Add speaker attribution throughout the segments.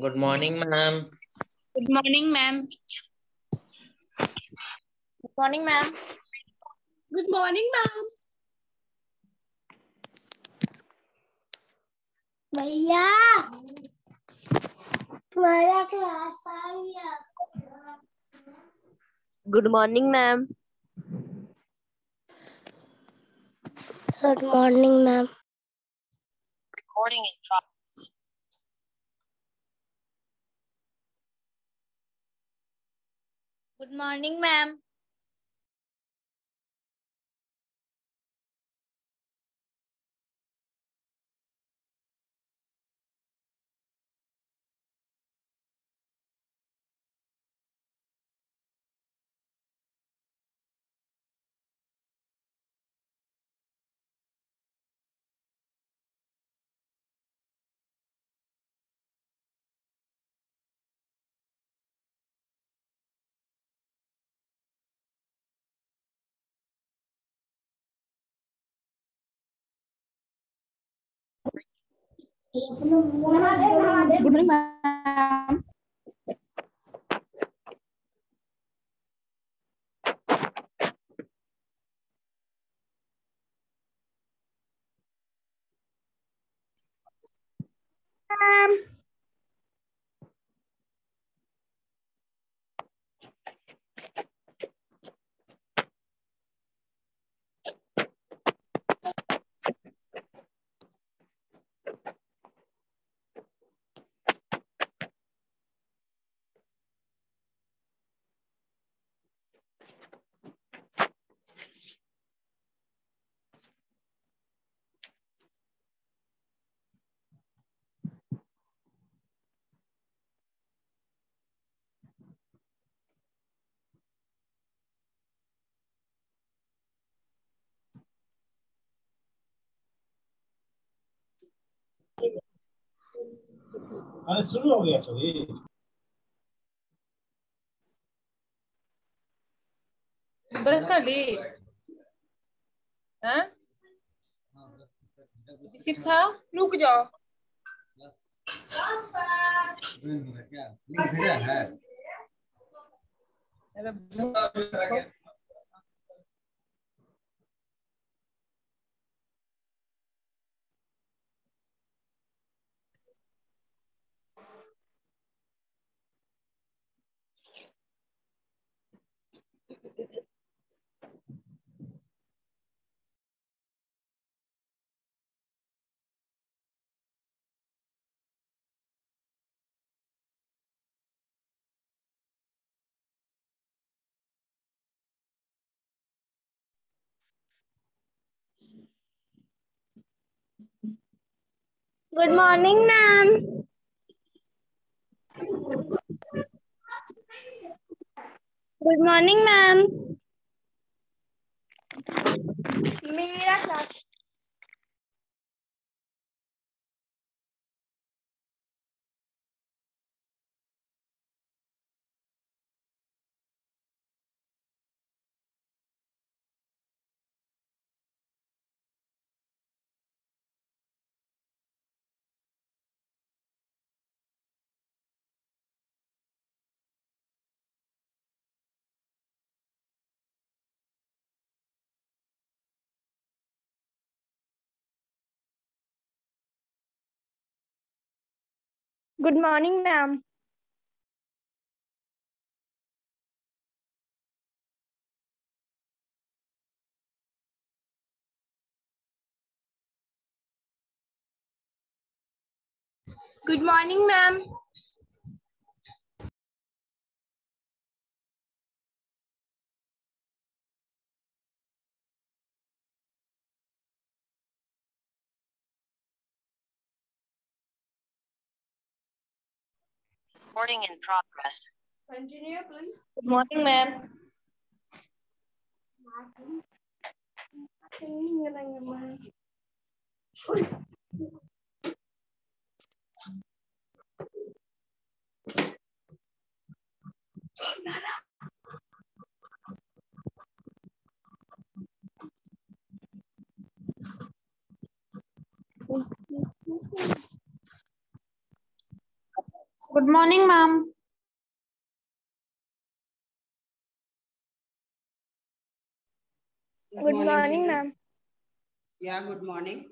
Speaker 1: Good morning, ma'am.
Speaker 2: Good morning, ma'am.
Speaker 3: Good morning, ma'am.
Speaker 4: Good morning, ma'am.
Speaker 5: भैया तुम्हारा class आ गया।
Speaker 3: Good morning, ma'am.
Speaker 5: Good morning, ma'am.
Speaker 3: Recording in progress. Good morning, ma'am.
Speaker 5: Good morning, ma'am.
Speaker 6: अरे शुरू हो गया सभी।
Speaker 2: Brush कर ली? हाँ? बिस्किट खाओ। रुक जाओ।
Speaker 6: क्या है?
Speaker 3: Good morning, ma'am. Good morning, ma'am. मेरा class. Good morning, ma'am.
Speaker 4: Good morning, ma'am.
Speaker 3: Recording in progress.
Speaker 4: Continue, please.
Speaker 2: Good morning, ma'am.
Speaker 1: Good morning, ma'am.
Speaker 3: Good morning, ma'am.
Speaker 7: Yeah, good morning.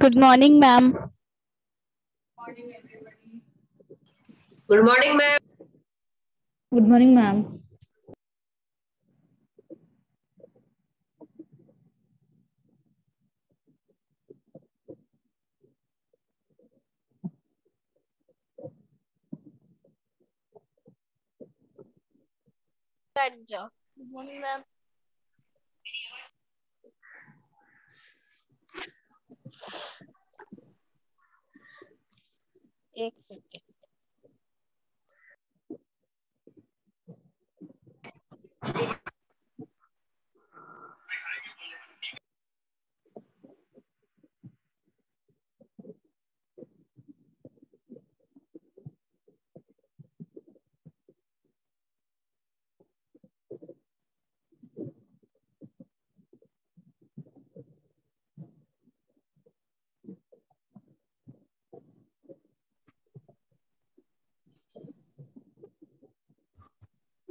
Speaker 8: Good morning, ma'am.
Speaker 7: Morning, everybody.
Speaker 2: Good morning, ma'am.
Speaker 8: Good morning, ma'am.
Speaker 3: Good morning, ma'am. एक second.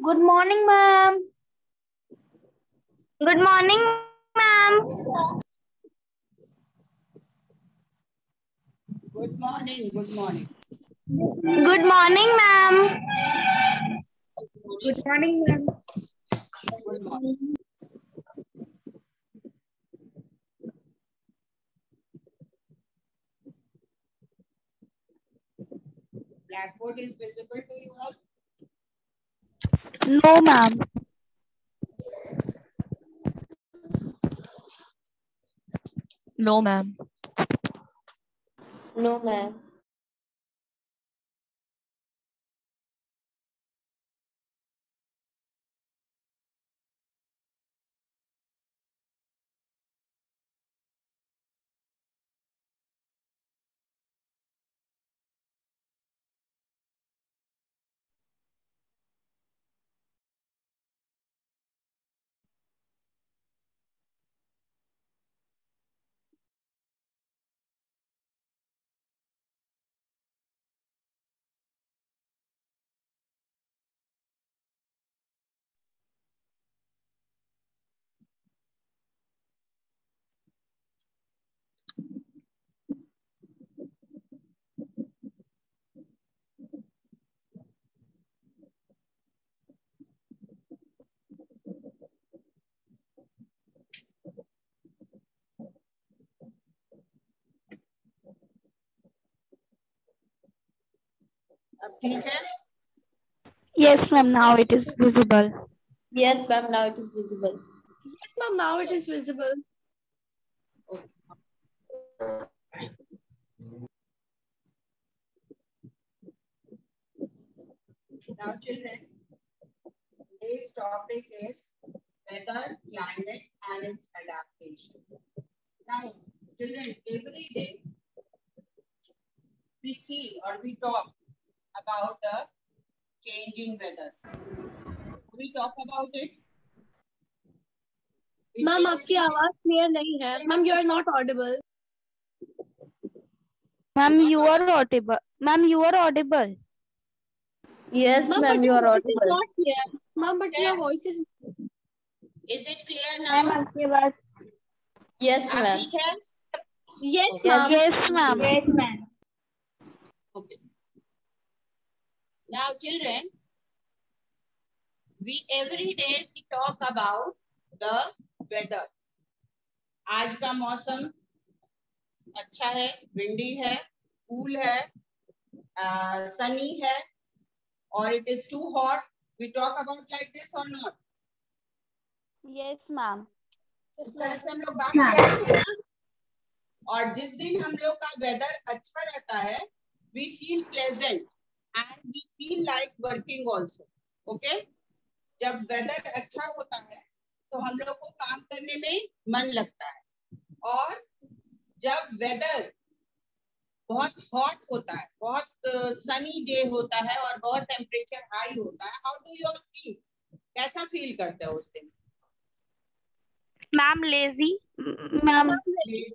Speaker 3: Good morning, ma'am. Good morning, ma'am.
Speaker 7: Good morning. Good morning.
Speaker 3: Good morning, ma'am.
Speaker 1: Good morning, ma'am.
Speaker 7: Good morning. Blackboard is visible to you all?
Speaker 8: No, ma'am. No, ma'am.
Speaker 2: No, ma'am.
Speaker 7: अब ठीक है?
Speaker 8: Yes, ma'am. Now it is visible.
Speaker 2: Yes, ma'am. Now it is visible.
Speaker 4: Yes, ma'am. Now it is visible.
Speaker 7: Now, children, today's topic is weather, climate, and its adaptation. Now, children, every day we see or we talk about the changing weather. We talk about it.
Speaker 4: Ma'am, आपकी आवाज clear नहीं है. Ma'am, you are not audible.
Speaker 8: Ma'am, you are audible. Ma'am, you are audible.
Speaker 2: Yes,
Speaker 4: Ma'am,
Speaker 2: ma'am.
Speaker 4: but
Speaker 2: You
Speaker 4: your
Speaker 2: are
Speaker 4: voice is
Speaker 2: audible.
Speaker 4: not clear. Ma'am, but your voice is.
Speaker 7: Is it clear
Speaker 8: Ma'am,
Speaker 7: now?
Speaker 8: आपकी बात.
Speaker 2: Yes,
Speaker 7: अब
Speaker 2: ma'am.
Speaker 7: ठीक है?
Speaker 4: Yes,
Speaker 2: Yes.
Speaker 4: ma'am.
Speaker 8: Yes, ma'am. Yes, ma'am.
Speaker 7: Okay. Now, children, every day we talk about the weather. आज का मौसम अच्छा है, विंडी है, कूल है, सनी है, or it is too hot. We talk about like this or not?
Speaker 8: Yes, ma'am.
Speaker 7: इस तरह से हम लोग बात करते हैं ना? और जिस दिन हम लोग का वेदर अच्छा रहता है, we feel pleasant and we feel like working also. Okay? जब वेदर अच्छा होता है तो हम लोग को काम करने में मन लगता है, और जब वेदर बहुत हॉट होता है, बहुत सनी डे होता है और बहुत टेम्परेचर हाई होता है, हाउ डू यू फील? कैसा फील करते हो उस दिन?
Speaker 8: Ma'am, lazy. Ma'am,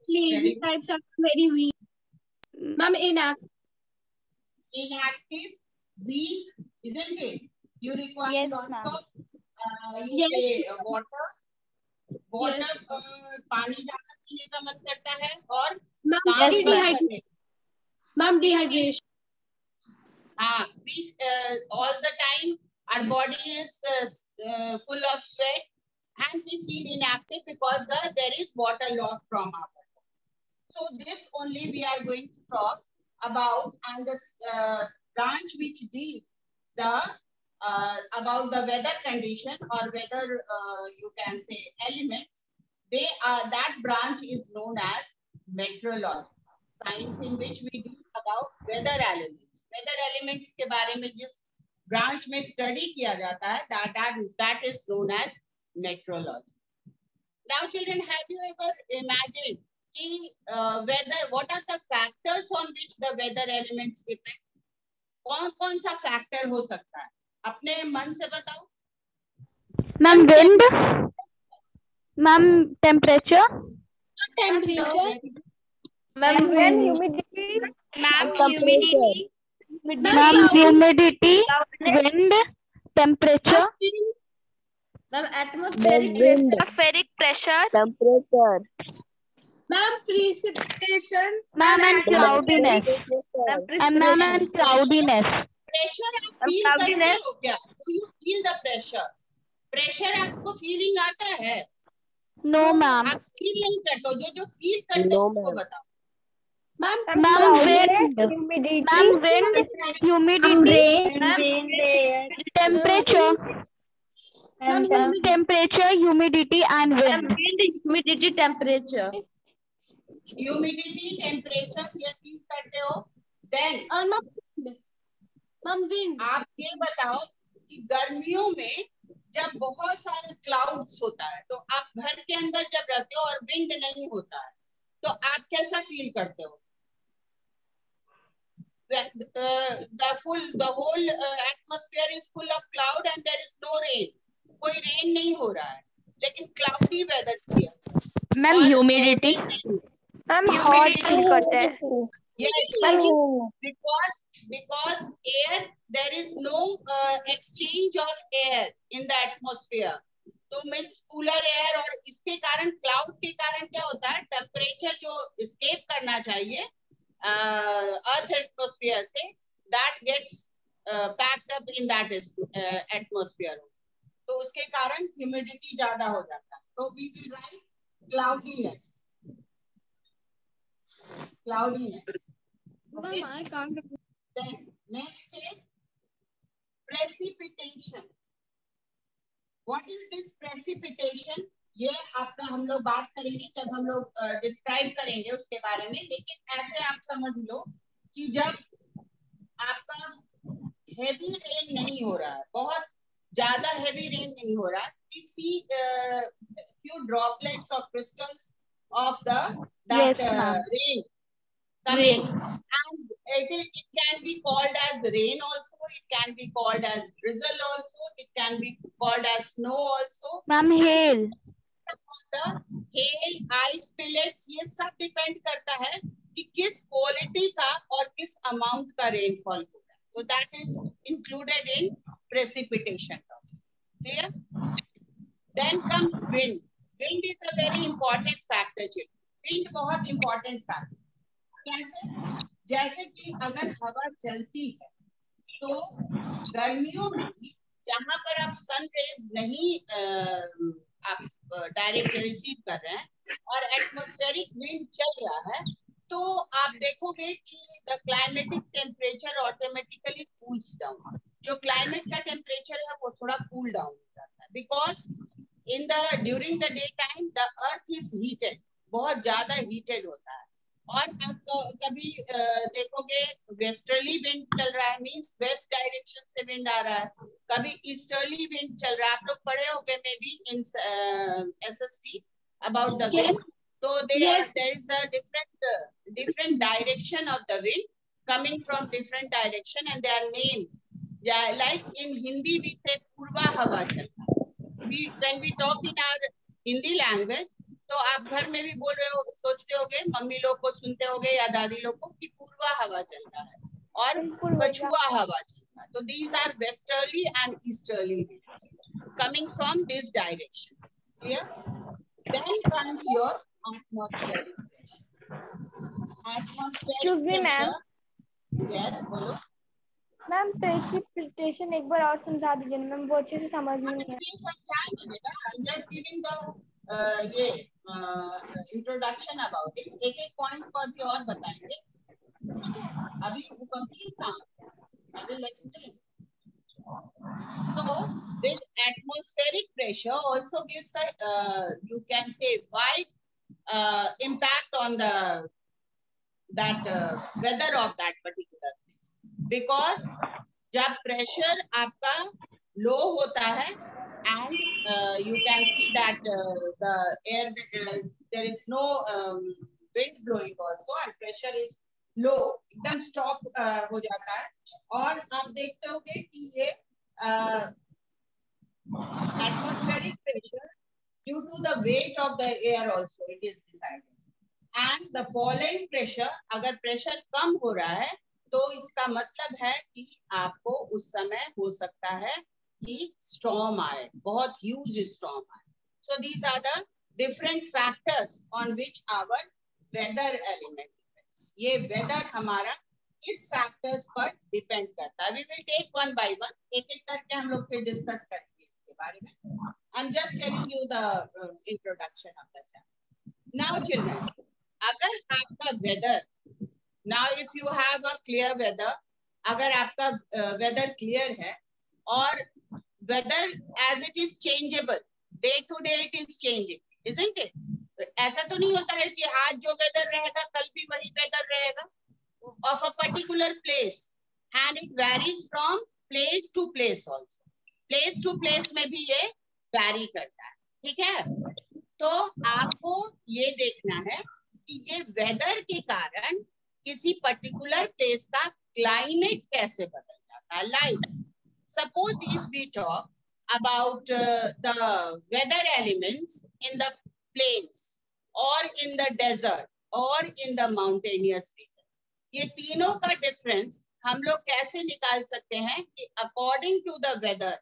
Speaker 4: Lazy types are very weak. Ma'am, inactive.
Speaker 7: Inactive, weak, isn't it? You require
Speaker 8: Yes,
Speaker 7: lots
Speaker 8: ma'am.
Speaker 7: of
Speaker 4: Yes.
Speaker 7: water.
Speaker 4: Yes.
Speaker 7: पानी ज्यादा पीने का मन करता है, और
Speaker 4: Ma'am,
Speaker 7: काम
Speaker 2: Yes,
Speaker 7: कम
Speaker 2: ma'am.
Speaker 7: करने का।
Speaker 4: Ma'am, dehydration.
Speaker 7: All the time our body is full of sweat and we feel inactive because there is water loss from our body. So this only we are going to talk about, and this branch which deals about the weather condition or weather you can say elements, that branch is known as meteorology. Science in which we deal about weather elements. Weather elements के बारे में जिस branch में study किया जाता है, that is known as meteorology. Now children, have you ever imagined कि weather, what are the factors on which the weather elements depend? कौन सा factor हो सकता है? अपने मन से बताओ.
Speaker 8: ma'am, wind. Ma'am, temperature.
Speaker 4: Temperature.
Speaker 2: Ma'am,
Speaker 3: humidity.
Speaker 8: Ma'am,
Speaker 3: Humidity.
Speaker 8: Ma'am, humidity, wind, temperature,
Speaker 2: ma'am, atmospheric pressure.
Speaker 8: atmospheric pressure,
Speaker 3: Temperature.
Speaker 4: Ma'am, precipitation.
Speaker 8: ma'am, and cloudiness. And ma'am, and cloudiness.
Speaker 7: Pressure आप feel करते हो क्या? Do you feel the pressure? Pressure आपको feeling आता है?
Speaker 8: No, ma'am.
Speaker 7: आप feel नहीं करते हो, जो feel करते हो उसको बताओ.
Speaker 4: Ma'am,
Speaker 8: Ma'am, wind.
Speaker 3: Humidity.
Speaker 8: Ma'am, wind, humidity, temperature, temperature, humidity, and wind.
Speaker 2: Humidity, temperature.
Speaker 7: Humidity, temperature ये feel करते हो. Then
Speaker 4: और ma'am, wind.
Speaker 7: आप ये बताओ कि गर्मियों में जब बहुत सारे क्लाउड्स होता है तो आप घर के अंदर जब रहते हो और विंड नहीं होता है तो आप कैसा फील करते हो? The whole atmosphere is full of cloud and there is no rain. कोई रेन नहीं हो रहा है, लेकिन क्लाउडी वेदर किया.
Speaker 3: Ma'am, humidity.
Speaker 8: Ma'am, hot feel करते हैं.
Speaker 7: Because air, there is no exchange of air in the atmosphere. तो means cooler air, और इसके कारण क्लाउड के कारण क्या होता है, टेम्परेचर जो escape करना चाहिए अर्थ एटमॉस्फेयर से, that gets packed up in that atmosphere. तो उसके कारण ह्यूमिडिटी ज्यादा हो जाता है. तो we will write cloudiness. Cloudiness. Okay.
Speaker 4: Ma'am, I can't.
Speaker 7: Then next is precipitation. What is this precipitation? ये आपका हम लोग बात करेंगे जब हम लोग डिस्क्राइब करेंगे उसके बारे में, लेकिन ऐसे आप समझ लो कि जब आपका हेवी रेन नहीं हो रहा है, बहुत ज्यादा हेवी रेन नहीं हो रहा है, we see few droplets of crystals of that rain coming, and it can be called as rain also, it can be called as drizzle also, it can be called as snow also.
Speaker 8: Ma'am, hail.
Speaker 7: Hail, ice pellets, ये सब depend करता है कि किस quality का और किस amount का रेनफॉल होगा. So that is included in precipitation. Clear? Then comes wind. Wind is a very important factor. Wind बहुत important factor. कैसे? जैसे कि अगर हवा चलती है तो गर्मियों में जहां पर आप सन रेज नहीं आप डायरेक्ट रिसीव कर रहे हैं और एटमॉस्फेरिक विंड चल रहा है, तो आप देखोगे कि the climatic temperature automatically cools down. जो क्लाइमेट का टेम्परेचर है वो थोड़ा कूल डाउन हो जाता है, because in the during the day time the earth is heated, बहुत ज्यादा हीटेड होता है। और आप कभी देखोगे वेस्टर्ली विंड चल रहा है, मींस वेस्ट डायरेक्शन से विंड आ रहा है, कभी ईस्टर्ली विंड चल रहा है। आप लोग पढ़े होंगे may be in SST about the wind. So there is a different direction of the wind coming from different direction and they are named. Yeah, like in Hindi we say पूर्वा हवा चलना। When we talk in our Hindi language, तो आप घर में भी बोल रहे हो, सोचते होगे, मम्मी लोग को सुनते होगे या दादी लोग को कि पूर्वा हवा चल रहा है और पछुआ हवा चल रहा है। तो these are westerly and easterly winds coming from this direction. Clear? Then comes your atmospheric pressure. Atmospheric pressure. Yes, बोलो।
Speaker 8: मैम प्रेसिपिटेशन एक बार और समझा दीजिए मैम, वो अच्छे से समझ में नहीं
Speaker 7: ये समझाएंगे बेटा। I'm just giving the ये इंट्रोडक्शन अबाउट इट। एक एक पॉइंट को अभी और बताएंगे, ठीक है? अभी वो कंप्लीट काम, I will explain. So this atmospheric pressure also gives a you can say wide impact on the weather of that particular place, because जब pressure आपका low होता है and you can see that the air there is no wind blowing also and pressure is low, एकदम stop हो जाता है। और आप देखते होंगे कि ये atmospheric pressure due to the weight of the air also it is decided, and the falling pressure, अगर pressure कम हो रहा है तो इसका मतलब है कि आपको उस समय हो सकता है कि storm आए, बहुत huge storm आए। So these are the different factors on which our weather element depends. ये weather हमारा इस फैक्टर्स पर डिपेंड करता है। We will take one by one, एक एक करके हम लोग फिर डिस्कस करेंगे इसके बारे में। I'm just telling you the introduction of the chapter. Now children, अगर आपका weather, now if you have a clear weather, अगर आपका weather clear है और weather as it is changeable, day to day it is changing, isn't it? ऐसा तो नहीं होता है कि आज जो weather रहेगा कल भी वही weather रहेगा of a particular place, and it varies from place to place also. Place to place में भी ये vary करता है, ठीक है? तो आपको ये देखना है कि ये weather के कारण किसी particular place का climate कैसे बदल जाता है। Like suppose if we talk about the weather elements in the plains or in the desert or in the mountainous region, ये तीनों का डिफरेंस हम लोग कैसे निकाल सकते हैं कि according to the weather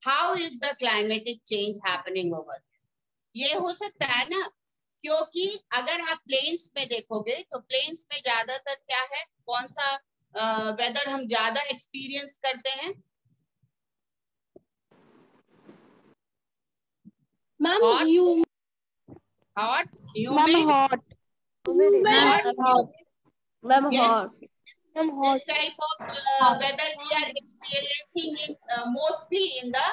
Speaker 7: how is the climatic change happening over, ये हो सकता है ना। क्योंकि अगर आप प्लेन्स में देखोगे तो प्लेन्स में ज्यादातर क्या है, कौन सा वेदर हम ज्यादा एक्सपीरियंस करते हैं?
Speaker 4: Ma'am
Speaker 7: hot, humid,
Speaker 2: ma'am
Speaker 7: yes.
Speaker 2: Hot.
Speaker 7: This type of weather we are experiencing in mostly in the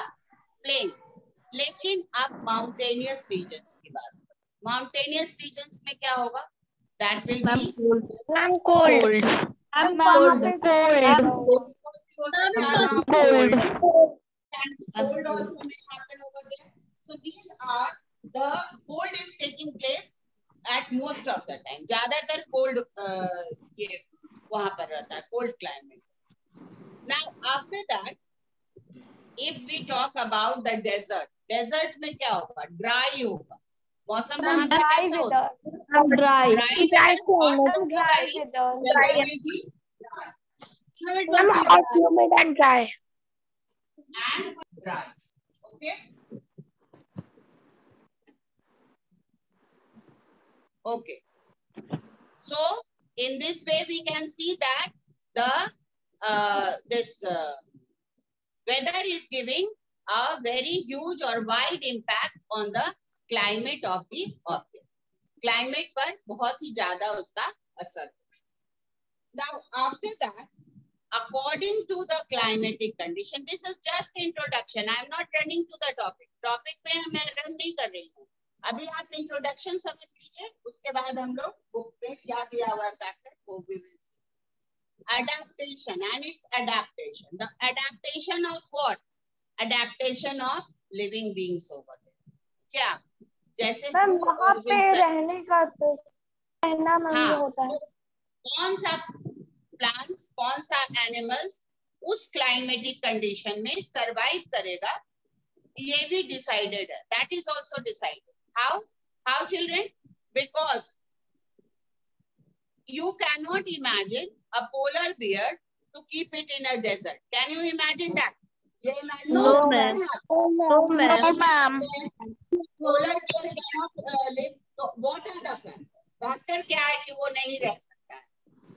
Speaker 7: plains. लेकिन आप mountainous regions की बात करें, mountainous regions में क्या होगा? That will be
Speaker 3: cold.
Speaker 7: cold. And cold also may happen over there. So these are the cold is taking place at most of the time. ज्यादातर cold ये वहां पर रहता है, cold climate. Now after that, if we talk about the desert, desert में क्या होगा? Dry होगा। मौसम वहां का कैसा होता है? Dry weather, hot तो होगा ही, weather will be
Speaker 8: humid and dry.
Speaker 7: and dry. Okay. Okay. So in this way we can see that the this weather is giving a very huge or wide impact on the climate of the object. Climate पर बहुत ही ज्यादा उसका असर. Now after that, according to the climatic condition, this is just introduction. I am not running to the topic. Topic पे मैं run नहीं कर रही हूँ. अभी आप introduction समझ लीजिए, उसके बाद हम लोग book पे क्या दिया हुआ factor वो we will see. Adaptation and its adaptation. The adaptation of what? Adaptation of living beings over there. क्या? जैसे
Speaker 8: मैम वहाँ पे रहने का तो रहना मैम होता है.
Speaker 7: कौन सा प्लांट्स, कौन सा एनिमल्स उस क्लाइमेटिक कंडीशन में सरवाइव करेगा, ये भी डिसाइडेड है. That is also decided. How children? Because you cannot imagine a polar bear to keep it in a desert. Can you imagine that? You imagine?
Speaker 2: No, ma'am.
Speaker 3: No, ma'am.
Speaker 7: Polar bear cannot live. So what are the factors? Factor क्या है कि वो नहीं रह सकता है?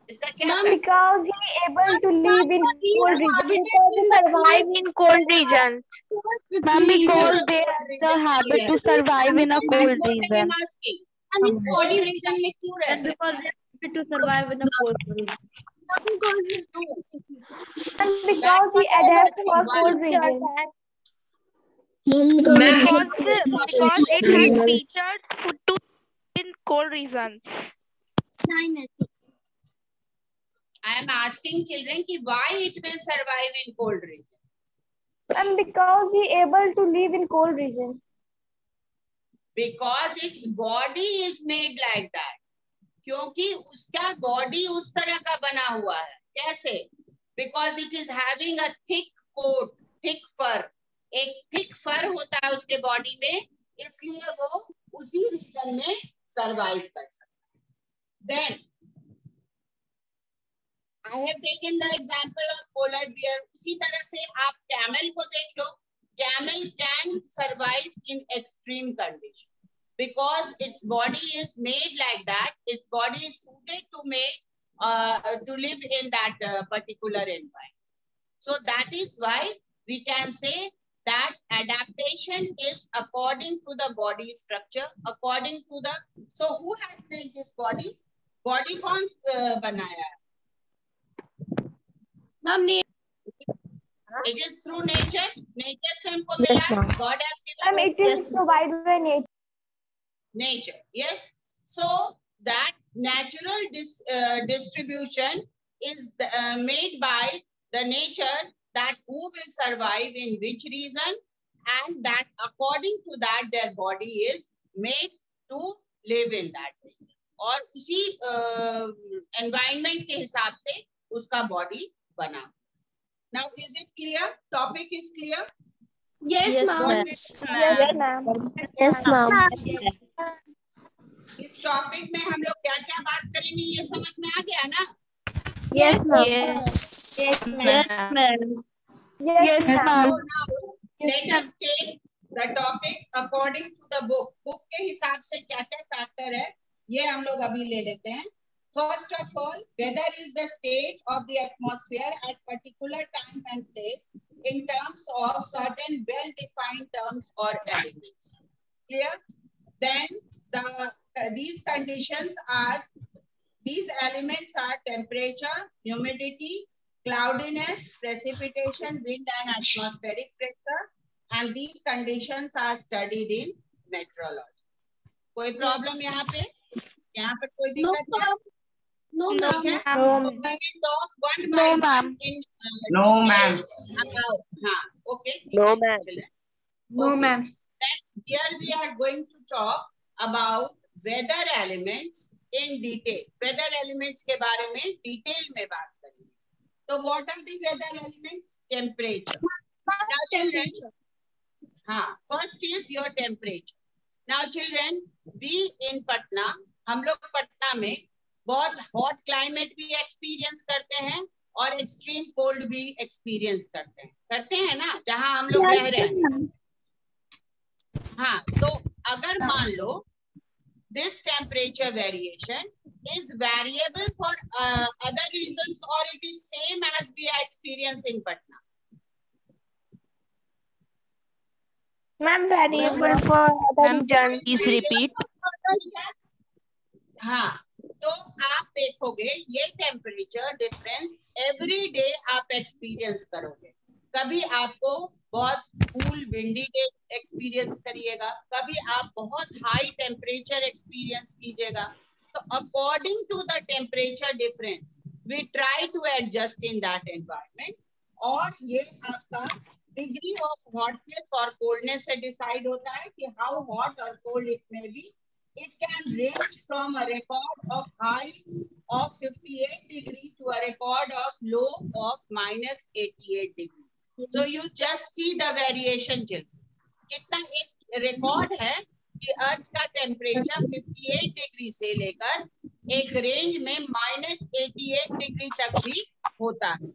Speaker 7: इसका क्या?
Speaker 8: Ma'am, because he able to live in cold regions.
Speaker 3: Survive in cold regions. Ma'am, because they have the habit to survive in a cold region.
Speaker 7: Cold region में क्यों रह सकता है?
Speaker 2: To survive in a cold region.
Speaker 8: And because he adapts for cold regions.
Speaker 3: Because it has features to in cold regions.
Speaker 7: I am asking children कि why it will survive in cold region?
Speaker 8: And because he able to live in cold regions.
Speaker 7: Because its body is made like that. क्योंकि उसका body उस तरह का बना हुआ है. कैसे? Because it is having a thick coat, thick fur. एक thick fur होता है उसके बॉडी में, इसलिए वो उसी रीजन में सरवाइव कर सकता है. Then I have taken the example of polar bear. उसी तरह से आप camel को देख लो. Camel can survive in extreme condition. Because its body is made like that, its body is suited to make to live in that particular environment. So that is why we can say that adaptation is according to the body structure, according to the. So who has built this body? Body कौन बनाया है?
Speaker 4: Ma'am,
Speaker 7: It is through nature. Nature से हमको मिला. God has given.
Speaker 8: Ma'am, it is provided by nature.
Speaker 7: Nature, yes. So that natural distribution is made by the nature, that who will survive in which region, and that according to that their body is made to live in that region. और उसी environment के हिसाब से उसका body बना. Now is it clear? Topic is clear?
Speaker 4: yes, ma'am.
Speaker 8: Yes, ma'am.
Speaker 5: Yes, ma'am.
Speaker 7: इस topic में हम लोग क्या क्या बात करेंगे ये समझ में आ गया ना?
Speaker 8: Yes, ma'am.
Speaker 3: Yes, ma'am.
Speaker 8: Yes, ma'am.
Speaker 7: So now let us take the topic according to the book. Book के हिसाब से क्या क्या फैक्टर है ये हम लोग अभी ले लेते हैं. First of all, weather is the state of the atmosphere at particular time and place in terms of certain well-defined terms or elements. Clear? Then these conditions are, these elements are temperature, humidity, cloudiness, precipitation, wind and atmospheric pressure, and these conditions are studied in meteorology. कोई problem यहाँ पे? यहाँ पे कोई दिक्कत है?
Speaker 4: No,
Speaker 7: ठीक
Speaker 4: ma'am.
Speaker 7: है?
Speaker 8: No.
Speaker 7: We will talk one
Speaker 3: No,
Speaker 7: by one
Speaker 3: ma'am.
Speaker 7: in
Speaker 6: No,
Speaker 7: detail
Speaker 6: ma'am.
Speaker 7: about, हाँ, okay.
Speaker 3: No, ma'am.
Speaker 7: No, ma'am. Then here we are going to talk about weather elements in detail. Weather elements के बारे में detail में बात करेंगे. So what are the weather elements? Temperature. Now children, हाँ, first is your temperature. Now children, we in Patna, हम लोग पटना में बहुत hot climate भी experience करते हैं और extreme cold भी experience करते हैं ना, जहाँ हम लोग रह रहे हैं. हाँ, तो अगर मान लो this temperature variation is variable for other reasons or it is same as we are experiencing in Patna.
Speaker 3: Ma'am variable for other reason.
Speaker 2: Please repeat.
Speaker 7: हाँ, तो आप देखोगे ये टेम्परेचर डिफरेंस एवरी डे आप एक्सपीरियंस करोगे। कभी आपको बहुत कूल विंडी डे एक्सपीरियंस करिएगा, कभी आप बहुत हाई टेम्परेचर एक्सपीरियंस कीजिएगा। तो according to the temperature difference we try to adjust in that environment. और ये आपका डिग्री ऑफ हॉटनेस और कोल्डनेस से डिसाइड होता है कि हाउ हॉट और cold it may be. It can range from a record of high of 58 degree to a record of low of minus 88 degree. So you just see the variation children. कितना एक record है कि अर्थ का temperature 58 degree से लेकर एक range में -88 degree तक भी होता है।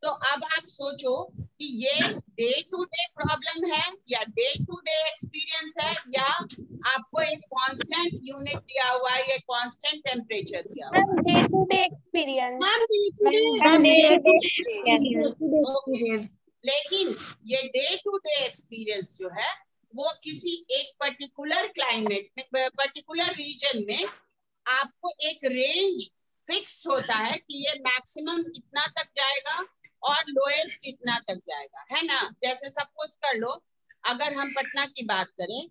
Speaker 7: तो अब आप सोचो कि ये डे टू डे प्रॉब्लम है या डे टू डे एक्सपीरियंस है, या आपको एक कांस्टेंट यूनिट दिया हुआ है, ये कांस्टेंट टेम्परेचर दिया हुआ है।
Speaker 3: Day to day experience.
Speaker 7: लेकिन ये डे टू डे एक्सपीरियंस जो है वो किसी एक पर्टिकुलर क्लाइमेट में, पर्टिकुलर रीजन में आपको एक रेंज फिक्स होता है कि ये मैक्सिमम इतना तक जाएगा और लोएस्ट इतना तक जाएगा, है ना। जैसे सपोज कर लो, अगर हम पटना की बात करें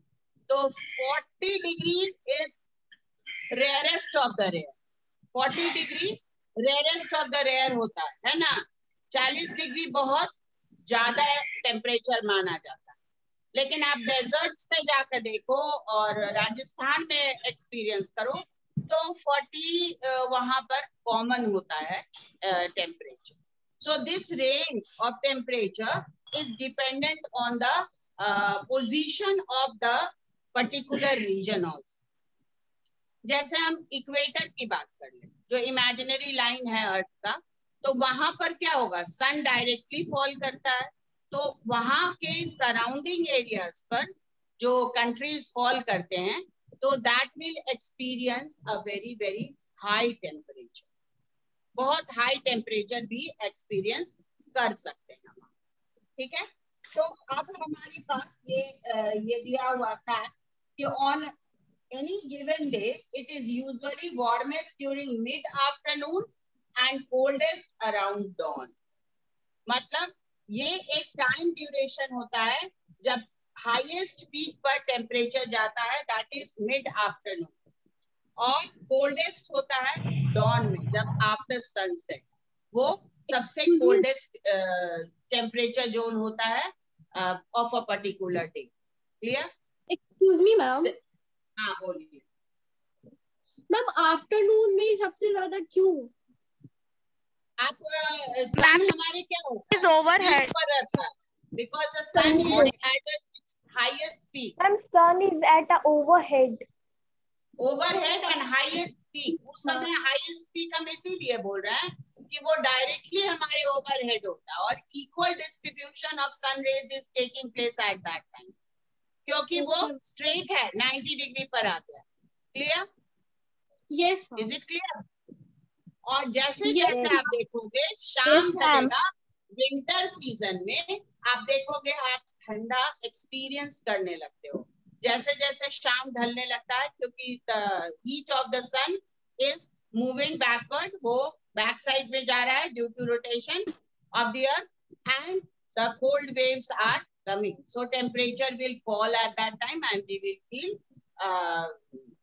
Speaker 7: तो 40 degree is rarest of the rare. 40 degree rarest of the rare होता है ना। 40 डिग्री बहुत ज्यादा टेम्परेचर माना जाता है। लेकिन आप डेजर्ट्स में जाकर देखो और राजस्थान में एक्सपीरियंस करो तो 40 वहां पर कॉमन होता है temperature. So this range of temperature is dependent on the position of the particular region also. जैसे हम इक्वेटर की बात कर ले, जो इमेजिनरी लाइन है अर्थ का, तो वहां पर क्या होगा, सन डायरेक्टली फॉल करता है, तो वहां के सराउंडिंग एरियाज पर जो कंट्रीज फॉल करते हैं तो that will experience a very very high temperature. बहुत हाई टेम्परेचर भी एक्सपीरियंस कर सकते हैं हम, ठीक है। तो अब हमारे पास ये दिया हुआ था कि on any given day it is usually warmest during mid afternoon and coldest around dawn. मतलब ये एक टाइम ड्यूरेशन होता है जब हाईएस्ट पीक पर टेम्परेचर जाता है, दैट इज मिड आफ्टरनून, और कोल्डेस्ट होता है डॉन में, जब आफ्टर सनसेट वो सबसे कोल्डेस्ट टेम्परेचर जोन होता है of a particular day. Clear?
Speaker 4: Excuse me ma'am.
Speaker 7: हाँ बोलिए
Speaker 4: मैम, आफ्टरनून में सबसे ज्यादा क्यों?
Speaker 7: आप सन हमारे क्या होता है,
Speaker 3: ओवरहेड
Speaker 7: पर रहता है, because the sun is at its highest peak.
Speaker 8: Ma'am sun is at a overhead
Speaker 7: and highest peak. उस समय हाईएस्ट पीक हम इसीलिए बोल रहे हैं कि वो डायरेक्टली हमारे ओवरहेड होता है और equal distribution of sun rays is taking place at that time, क्योंकि वो स्ट्रेट है, 90 डिग्री पर आ गया। Clear?
Speaker 4: Yes,
Speaker 7: is it clear? और जैसे जैसे आप देखोगे शाम ढलेगा विंटर सीजन में, आप देखोगे आप ठंडा एक्सपीरियंस करने लगते हो जैसे जैसे शाम ढलने लगता है, क्योंकि heat of the sun is moving backward, वो बैक साइड में जा रहा है due to rotation of the earth, and the cold waves are coming, so temperature will fall at that time and we will feel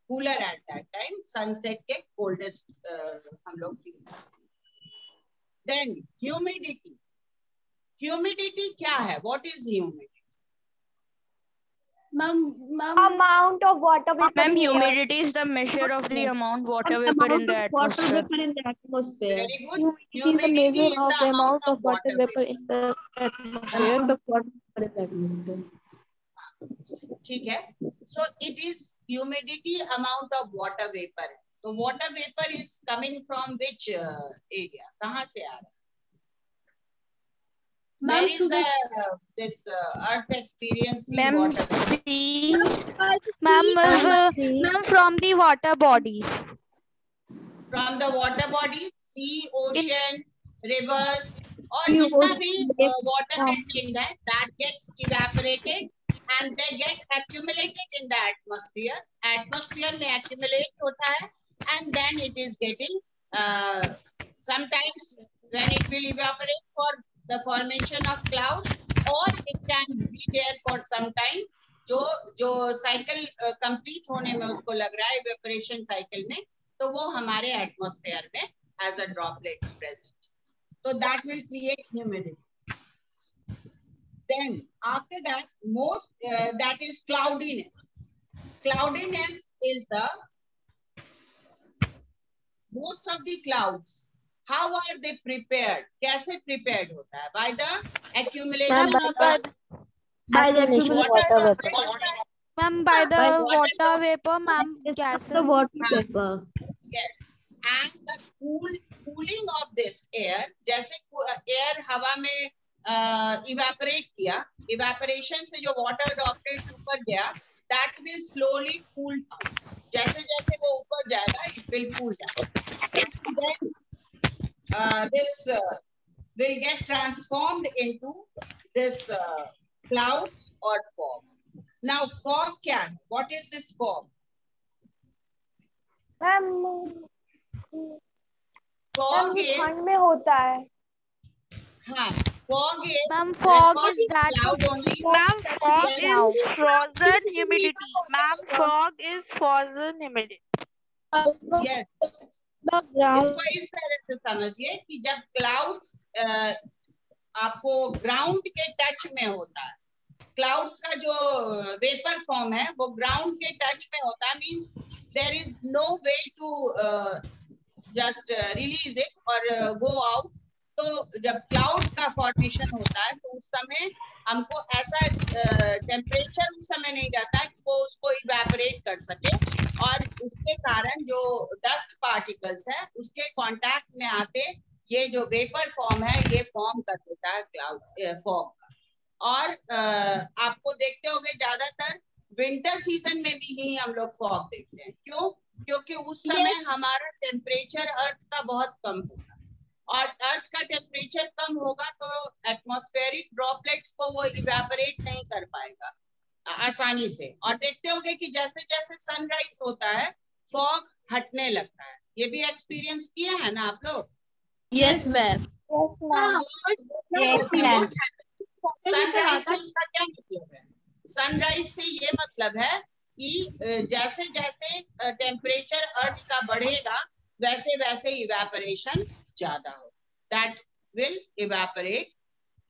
Speaker 7: cooler at that time. Sunset के coldest हम लोग feel करते हैं। Then humidity. Humidity क्या है? What is humidity?
Speaker 8: amount of water vapor
Speaker 2: Ma'am,
Speaker 8: in the air.
Speaker 2: humidity is the measure of the water vapor in the atmosphere.
Speaker 7: Very good.
Speaker 8: Humidity is the
Speaker 7: Humidity
Speaker 8: measure
Speaker 7: is
Speaker 8: of
Speaker 7: the
Speaker 8: the amount of water vapor in the atmosphere.
Speaker 7: ठीक है। So it is humidity amount of water vapor. So water vapor is coming from which area? कहाँ से आ रहा है? Where is this earth experiencing water vapor?
Speaker 3: Ma'am, from the water bodies.
Speaker 7: From the water bodies, sea, ocean, rivers, और जितना भी water contained है, that gets evaporated and they get accumulated in the atmosphere. Atmosphere में accumulate होता है, and then it is getting sometimes when it will evaporate for the formation of cloud, or it can be there for some time. जो cycle complete होने में उसको लग रहा है evaporation cycle में, तो वो हमारे एटमॉस्फेयर में as a droplets present. So that will create humidity. Then after that, most that is cloudiness. Cloudiness is the most of the clouds. How are they prepared? कैसे prepared होता है? By the accumulation of
Speaker 3: by the water vapor.
Speaker 2: Ma'am, by the water vapor, ma'am, gases.
Speaker 3: The water vapor.
Speaker 7: Yes. And the cooling of this air, जैसे air हवा में evaporate किया, evaporation से जो water droplets ऊपर गया, that will slowly cool down. जैसे जैसे वो ऊपर जाएगा, it will cool down. And then this will get transformed into this clouds or fog. Now fog क्या है? What is this fog? Fog is
Speaker 8: ठंड में होता है.
Speaker 7: हाँ, fog is
Speaker 2: Ma'am, fog is that.
Speaker 7: cloud only.
Speaker 3: Ma'am, fog is frozen humidity. Ma'am, fog is frozen humidity.
Speaker 7: Yes. इसको इस तरह से समझिए कि जब क्लाउड्स आपको ग्राउंड के टच में होता है, क्लाउड्स का जो वेपर फॉर्म है वो ग्राउंड के टच में होता है, means there is no way to just release it और गो आउट. तो जब क्लाउड का फॉर्मेशन होता है तो उस समय हमको ऐसा टेम्परेचर उस समय नहीं रहता है कि वो उसको इवेपोरेट कर सके, और उसके कारण जो डस्ट पार्टिकल्स है उसके कांटेक्ट में आते ये जो वेपर फॉर्म है ये फॉर्म कर देता है क्लाउड फॉग का. और आपको देखते होंगे ज्यादातर विंटर सीजन में भी ही हम लोग फॉग देखते हैं. क्यों? क्योंकि उस समय हमारा टेम्परेचर अर्थ का बहुत कम होगा, और अर्थ का टेम्परेचर कम होगा तो एटमॉस्फेरिक ड्रॉपलेट्स को वो इवेपोरेट नहीं कर पाएगा आसानी से. और देखते होंगे कि जैसे जैसे सनराइज होता है फॉग हटने लगता है. ये भी एक्सपीरियंस किया है ना आप लोग?
Speaker 3: Yes, ma'am.
Speaker 7: सनराइज से उसका क्या मतलब है? सनराइज से ये मतलब है कि जैसे जैसे टेम्परेचर अर्थ का बढ़ेगा वैसे वैसे इवेपोरेशन ज्यादा हो. That will evaporate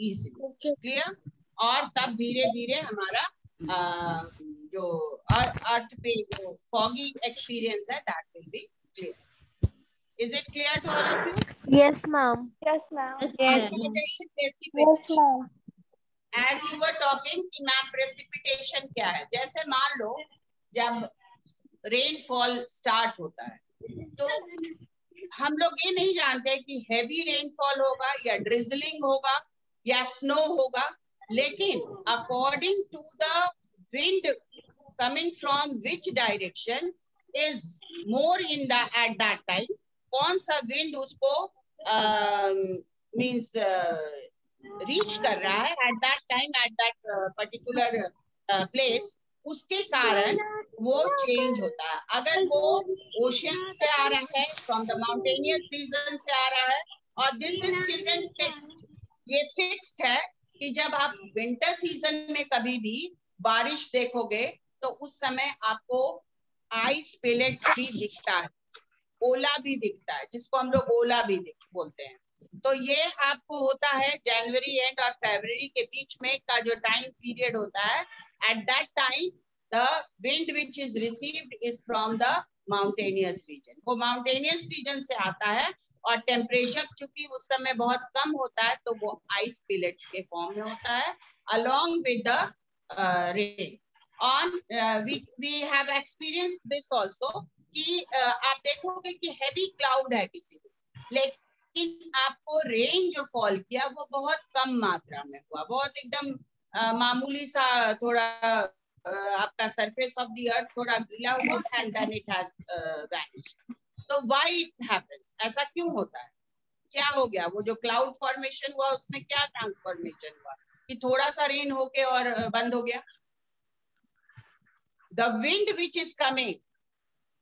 Speaker 7: easily. Clear? और तब धीरे धीरे हमारा जो अर्थ पे जो फॉगी एक्सपीरियंस है that will be clear. Is it clear to all of you?
Speaker 3: Yes, ma'am.
Speaker 8: Yes, ma'am.
Speaker 7: Yes, ma'am. As you were talking कि मैम precipitation क्या है? जैसे मान लो जब रेनफॉल स्टार्ट होता है तो हम लोग ये नहीं जानते कि हेवी रेनफॉल होगा या ड्रिजलिंग होगा या स्नो होगा, लेकिन according to the wind coming from which direction is more in the at that time, कौन सा विंड उसको मींस रीच कर रहा है at that time at that particular place, उसके कारण वो चेंज होता है. अगर वो ओशियन से आ रहा है, फ्रॉम द माउंटेनियस रीजन से आ रहा है, और दिस इज चिल्ड्रन फिक्स्ड, ये फिक्स्ड है कि जब आप विंटर सीजन में कभी भी बारिश देखोगे तो उस समय आपको आइस पेलेट्स भी दिखता है, ओला भी दिखता है, जिसको हम लोग ओला भी बोलते हैं. तो ये आपको होता है जनवरी एंड और फरवरी के बीच में का जो टाइम पीरियड होता है. At that time, the wind which is received is from the mountainous region. वो mountainous region से आता है, और टेम्परेचर चूंकि उस समय बहुत कम होता है तो वो आइस पिलेट्स के फॉर्म में होता है along with the rain. On we have experienced this also कि आप देखोगे कि heavy cloud है किसी को, लेकिन आपको रेन जो फॉल किया वो बहुत कम मात्रा में हुआ, बहुत एकदम मामूली सा, थोड़ा आपका सरफेस ऑफ द अर्थ थोड़ा गीला हुआ and then it has vanished. तो व्हाई इट हैपेंस? ऐसा क्यों होता है? क्या हो गया? वो जो क्लाउड फॉर्मेशन हुआ उसमें क्या ट्रांसफॉर्मेशन हुआ कि थोड़ा सा रेन होके और बंद हो गया? The wind which is coming,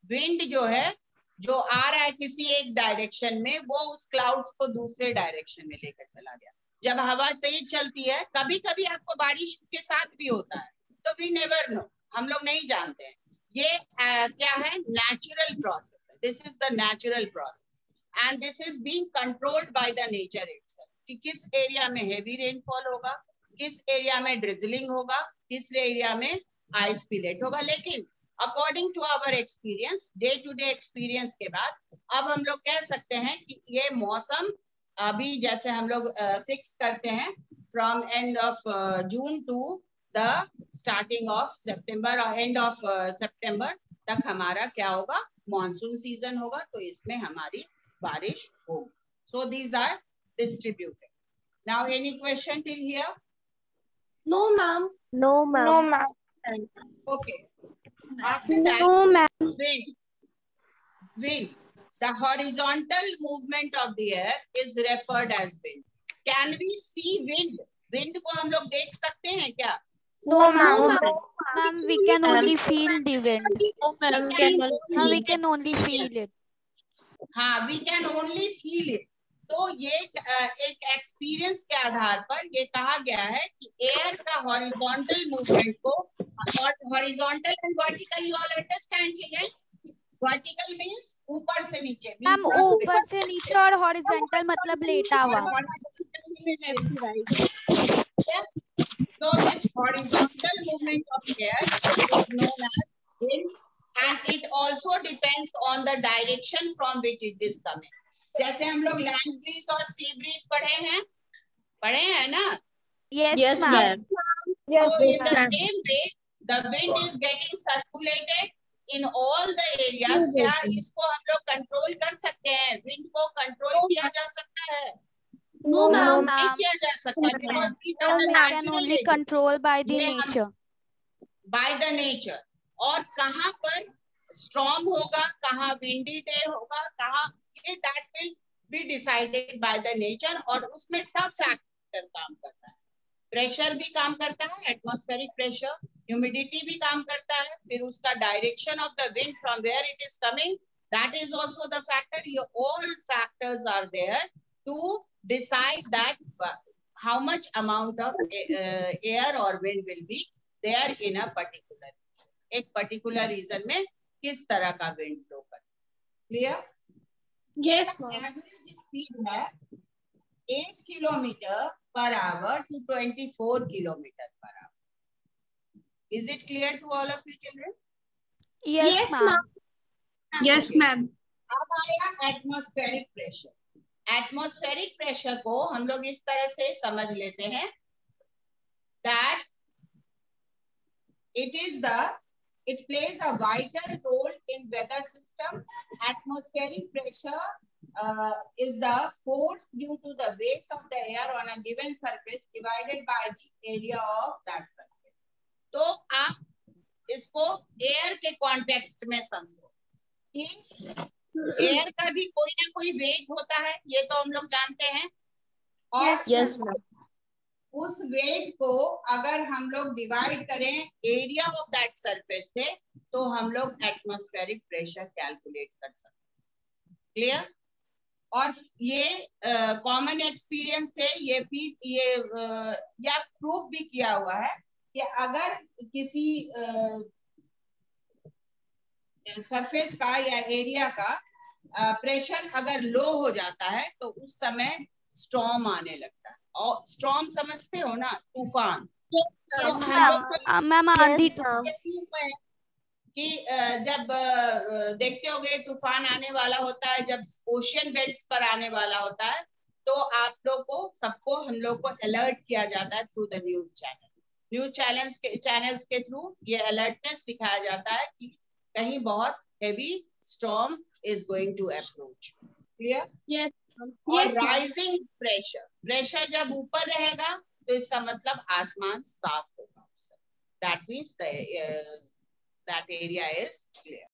Speaker 7: wind जो है जो आ रहा है किसी एक डायरेक्शन में, वो उस क्लाउड्स को दूसरे डायरेक्शन में लेकर चला गया। जब हवा तेज चलती है, कभी कभी आपको बारिश के साथ भी होता है, तो वी नेवर नो, हम लोग नहीं जानते हैं। ये क्या है, नेचुरल प्रोसेस है, this is the natural process and this is being controlled by the nature itself, कि किस एरिया में हेवी रेनफॉल होगा, किस एरिया में ड्रिजलिंग होगा, किस एरिया में आइस पिलेट होगा। लेकिन according to our experience, day to day experience के बाद अब हम लोग कह सकते हैं कि ये मौसम अभी जैसे हम लोग फिक्स करते हैं from end of June to the starting of September और एंड ऑफ सितंबर तक हमारा क्या होगा, मॉनसून सीजन होगा, तो इसमें हमारी बारिश होगी। So these are distributed. Now any question till here?
Speaker 4: No, ma'am.
Speaker 3: No, ma'am.
Speaker 8: No, ma'am.
Speaker 7: Okay. After that,
Speaker 3: No, ma'am.
Speaker 7: wind. The horizontal movement of the air is referred as wind. Can we see wind? Wind को हम लोग देख सकते हैं क्या?
Speaker 8: No, ma'am.
Speaker 2: Ma'am, we can only feel the wind.
Speaker 7: No,
Speaker 2: We can only feel it.
Speaker 7: हाँ, we can only feel it. तो ये एक एक्सपीरियंस के आधार पर ये कहा गया है कि एयर का हॉरिजॉन्टल मूवमेंट को, horizontal and vertical, you all understand children? Vertical means ऊपर से नीचे,
Speaker 2: मैम ऊपर से नीचे, और हॉरिजॉन्टल मतलब लेटा हुआ।
Speaker 7: So this horizontal movement of air is known as wind, and it also depends on the direction from which it is coming. जैसे हम लोग लैंड ब्रीज और सी ब्रीज पढ़े हैं ना?
Speaker 2: Yes, ma'am.
Speaker 8: Yes,
Speaker 7: So in the
Speaker 8: ma'am.
Speaker 7: same way, the wind is getting circulated in all the areas. क्या इसको हम लोग कंट्रोल कर सकते हैं? विंड को कंट्रोल किया जा सकता है?
Speaker 4: No, ma'am.
Speaker 7: नहीं किया जा सकता, because these are the
Speaker 2: We can
Speaker 7: natural
Speaker 2: only
Speaker 7: agents.
Speaker 2: control by the
Speaker 7: ये हम-
Speaker 2: nature.
Speaker 7: by the nature. और कहाँ पर स्ट्रॉन्ग होगा, कहाँ विंडी डे होगा, कहाँ, ये that will be decided by the nature, और उसमें सब फैक्टर काम करता है। प्रेशर भी काम करता है, एटमॉस्फेरिक प्रेशर, ह्यूमिडिटी भी काम करता है, फिर उसका direction of the wind from where it is coming, that is also the factor. All factors are there to decide that how much amount of air or wind will be there in a particular, एक particular region में किस तरह का wind blow कर। Clear?
Speaker 4: Yes, ma'am.
Speaker 7: Average speed है 8 kilometre per hour to 24 kilometre per hour. Is it clear to all of you children?
Speaker 2: Yes, ma'am.
Speaker 3: Yes, ma'am.
Speaker 7: अब आया atmospheric pressure. Atmospheric pressure को हम लोग इस तरह से समझ लेते हैं that it plays a vital role in weather system. Atmospheric pressure is the force due to the weight of the air on a given surface divided by the area of that surface. तो आप इसको air के context में समझो कि air का भी कोई ना कोई वेट होता है, ये तो हम लोग जानते हैं, और
Speaker 3: Yes,
Speaker 7: उस वेट को अगर हम लोग डिवाइड करें एरिया ऑफ दैट सरफेस से, तो हम लोग एटमॉस्फेरिक प्रेशर कैलकुलेट कर सकते हैं। क्लियर? और ये कॉमन एक्सपीरियंस से ये या प्रूफ भी किया हुआ है कि अगर किसी सरफेस का या एरिया का प्रेशर अगर लो हो जाता है, तो उस समय स्टॉर्म आने लगता है। और स्टॉर्म समझते हो ना, तूफान। तो
Speaker 2: मैम आंधी
Speaker 7: कि जब देखते होगे तूफान आने वाला होता है, जब ओशियन बेल्ट्स पर आने वाला होता है, तो आप लोग को सबको हम लोग को अलर्ट किया जाता है through the news channel. News channels के थ्रू ये अलर्टनेस दिखाया जाता है कि कहीं बहुत heavy storm is going to approach. Clear?
Speaker 4: Yes.
Speaker 7: और
Speaker 4: Yes, ma'am.
Speaker 7: राइजिंग प्रेशर जब ऊपर रहेगा तो इसका मतलब आसमान साफ होगा, that means that area is clear.